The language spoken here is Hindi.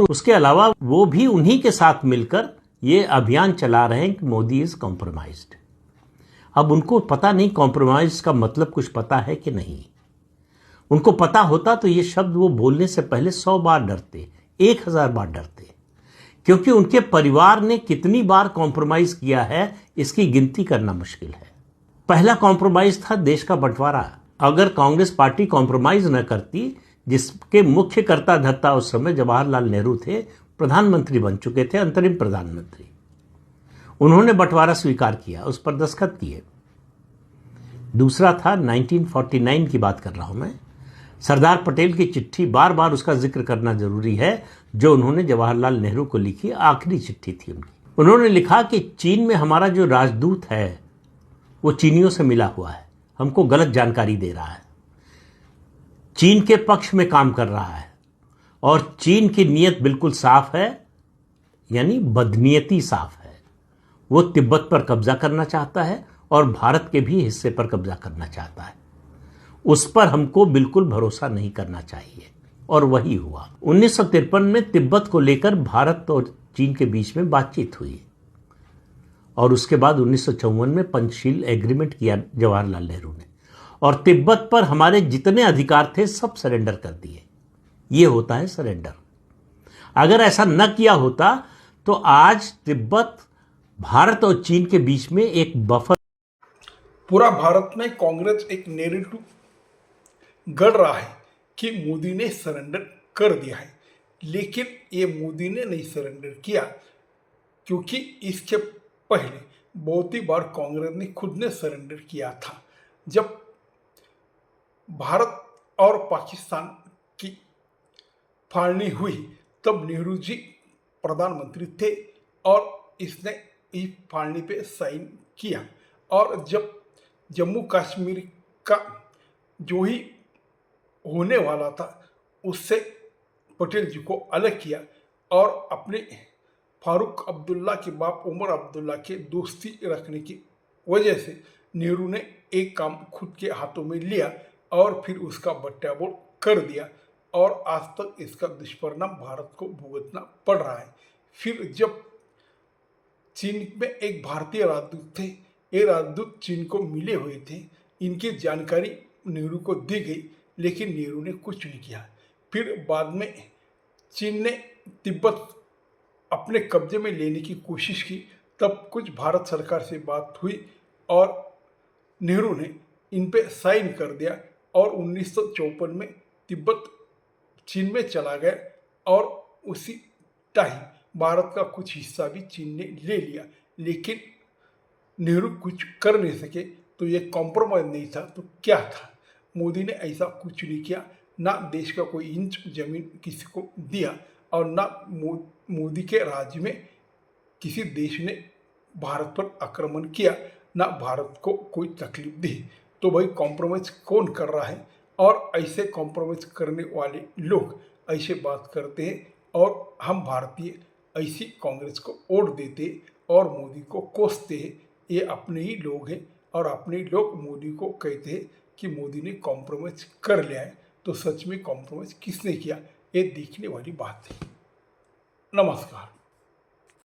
उसके अलावा वो भी उन्हीं के साथ मिलकर ये अभियान चला रहे हैं कि मोदी इज कॉम्प्रोमाइज्ड। अब उनको पता नहीं कॉम्प्रोमाइज का मतलब कुछ पता है कि नहीं। उनको पता होता तो ये शब्द वो बोलने से पहले 100 बार डरते, 1000 बार डरते, क्योंकि उनके परिवार ने कितनी बार कॉम्प्रोमाइज किया है इसकी गिनती करना मुश्किल है। पहला कॉम्प्रोमाइज था देश का बंटवारा। अगर कांग्रेस पार्टी कॉम्प्रोमाइज न करती, जिसके मुख्य कर्ता धर्ता उस समय जवाहरलाल नेहरू थे, प्रधानमंत्री बन चुके थे, अंतरिम प्रधानमंत्री, उन्होंने बंटवारा स्वीकार किया, उस पर दस्तखत किए। दूसरा था 1949 की बात कर रहा हूं मैं, सरदार पटेल की चिट्ठी, बार बार उसका जिक्र करना जरूरी है, जो उन्होंने जवाहरलाल नेहरू को लिखी, आखिरी चिट्ठी थी उनकी। उन्होंने लिखा कि चीन में हमारा जो राजदूत है वो चीनियों से मिला हुआ है, हमको गलत जानकारी दे रहा है, चीन के पक्ष में काम कर रहा है, और चीन की नीयत बिल्कुल साफ है, यानी बदनीयती साफ है। वो तिब्बत पर कब्जा करना चाहता है और भारत के भी हिस्से पर कब्जा करना चाहता है। उस पर हमको बिल्कुल भरोसा नहीं करना चाहिए, और वही हुआ। 1953 में तिब्बत को लेकर भारत और चीन के बीच में बातचीत हुई, और उसके बाद 1954 में पंचशील एग्रीमेंट किया जवाहरलाल नेहरू ने, और तिब्बत पर हमारे जितने अधिकार थे सब सरेंडर कर दिए। ये होता है सरेंडर। अगर ऐसा न किया होता तो आज तिब्बत भारत और चीन के बीच में एक बफर। पूरा भारत में कांग्रेस एक नैरेटिव गढ़ रहा है कि मोदी ने सरेंडर कर दिया है, लेकिन ये मोदी ने नहीं सरेंडर किया, क्योंकि इसके पहले बहुत ही बार कांग्रेस ने खुद ने सरेंडर किया था। जब भारत और पाकिस्तान की फाड़नी हुई तब नेहरू जी प्रधानमंत्री थे और इसने इस फाड़नी पे साइन किया, और जब जम्मू कश्मीर का जो ही होने वाला था उससे पटेल जी को अलग किया, और अपने फारूक अब्दुल्ला के बाप उमर अब्दुल्ला के दोस्ती रखने की वजह से नेहरू ने एक काम खुद के हाथों में लिया और फिर उसका बट्टाबोड़ कर दिया, और आज तक इसका दुष्परिणाम भारत को भुगतना पड़ रहा है। फिर जब चीन में एक भारतीय राजदूत थे, ये राजदूत चीन को मिले हुए थे, इनकी जानकारी नेहरू को दी गई, लेकिन नेहरू ने कुछ नहीं किया। फिर बाद में चीन ने तिब्बत अपने कब्जे में लेने की कोशिश की, तब कुछ भारत सरकार से बात हुई और नेहरू ने इन पे साइन कर दिया, और 1954 में तिब्बत चीन में चला गया, और उसी टाइम भारत का कुछ हिस्सा भी चीन ने ले लिया, लेकिन नेहरू कुछ कर नहीं सके। तो ये कॉम्प्रोमाइज नहीं था तो क्या था? मोदी ने ऐसा कुछ नहीं किया, ना देश का कोई इंच जमीन किसी को दिया, और ना मोदी के राज्य में किसी देश ने भारत पर आक्रमण किया, ना भारत को कोई तकलीफ दी। तो भाई कॉम्प्रोमाइज कौन कर रहा है? और ऐसे कॉम्प्रोमाइज करने वाले लोग ऐसे बात करते हैं, और हम भारतीय ऐसी कांग्रेस को वोट देते और मोदी को कोसते हैं। ये अपने ही लोग हैं, और अपने ही लोग मोदी को कहते हैं कि मोदी ने कॉम्प्रोमाइज कर लिया है। तो सच में कॉम्प्रोमाइज किसने किया, ये देखने वाली बात है। नमस्कार।